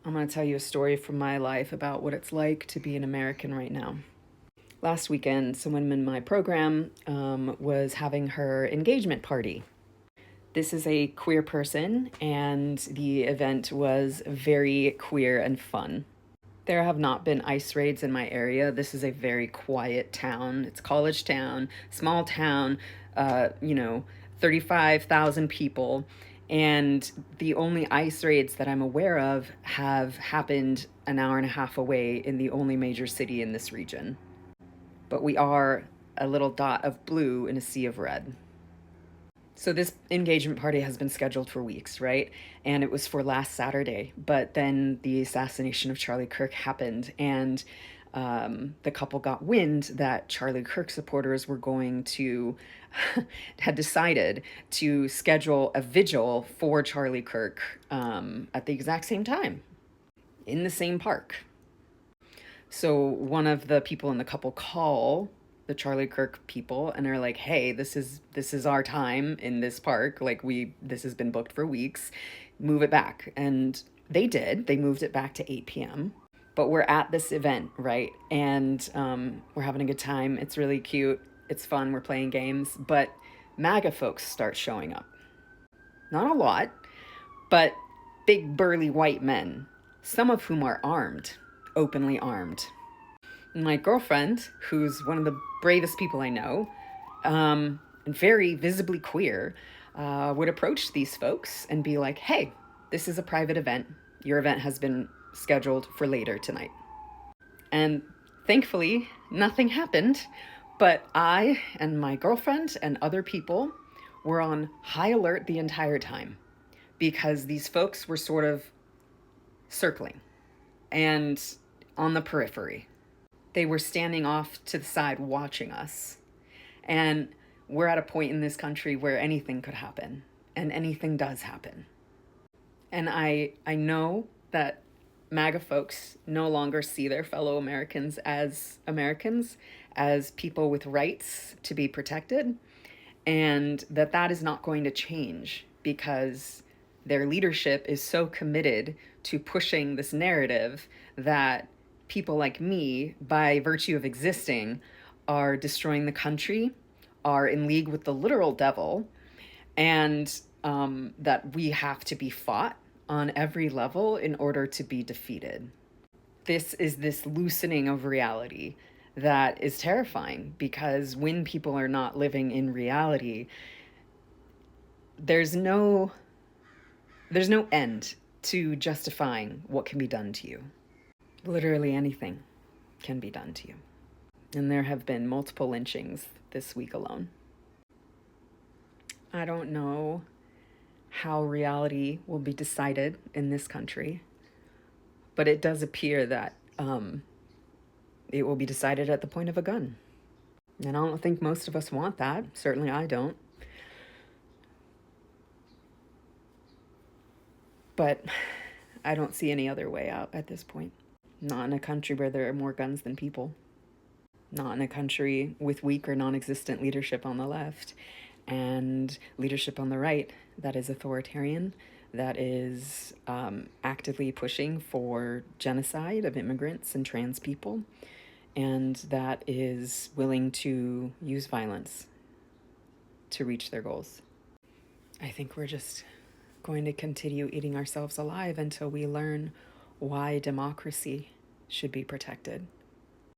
I'm going to tell you a story from my life about what it's like to be an American right now. Last weekend, someone in my program was having her engagement party. This is a queer person, and the event was very queer and fun. There have not been ice raids in my area. This is a very quiet town. It's a college town, small town, uh, you know, 35,000 people. And the only ice raids that I'm aware of have happened an hour and a half away in the only major city in this region. But we are a little dot of blue in a sea of red. So this engagement party has been scheduled for weeks, right? And it was for last Saturday, but then the assassination of Charlie Kirk happened, and the couple got wind that Charlie Kirk supporters were going to had decided to schedule a vigil for Charlie Kirk at the exact same time in the same park. So one of the people in the couple call the Charlie Kirk people and are like, "Hey, this is our time in this park. Like this has been booked for weeks. Move it back." And they did. They moved it back to 8 p.m. But we're at this event, right? And we're having a good time. It's really cute. It's fun. We're playing games. But MAGA folks start showing up. Not a lot, but big burly white men, some of whom are armed, openly armed. My girlfriend, who's one of the bravest people I know, and very visibly queer, would approach these folks and be like, "Hey, this is a private event. Your event has been scheduled for later tonight." And thankfully, nothing happened, but I and my girlfriend and other people were on high alert the entire time because these folks were sort of circling and on the periphery. They were standing off to the side watching us. And we're at a point in this country where anything could happen, and anything does happen. And I know that MAGA folks no longer see their fellow Americans, as people with rights to be protected, and that is not going to change because their leadership is so committed to pushing this narrative that people like me, by virtue of existing, are destroying the country, are in league with the literal devil, and that we have to be fought on every level in order to be defeated. This is this loosening of reality that is terrifying because when people are not living in reality, there's no end to justifying what can be done to you. Literally anything can be done to you. And there have been multiple lynchings this week alone. I don't know how reality will be decided in this country, but it does appear that it will be decided at the point of a gun. And I don't think most of us want that. Certainly I don't. But I don't see any other way out at this point. Not in a country where there are more guns than people. Not in a country with weak or non-existent leadership on the left and leadership on the right that is authoritarian, that is actively pushing for genocide of immigrants and trans people, and that is willing to use violence to reach their goals. I think we're just going to continue eating ourselves alive until we learn why democracy should be protected.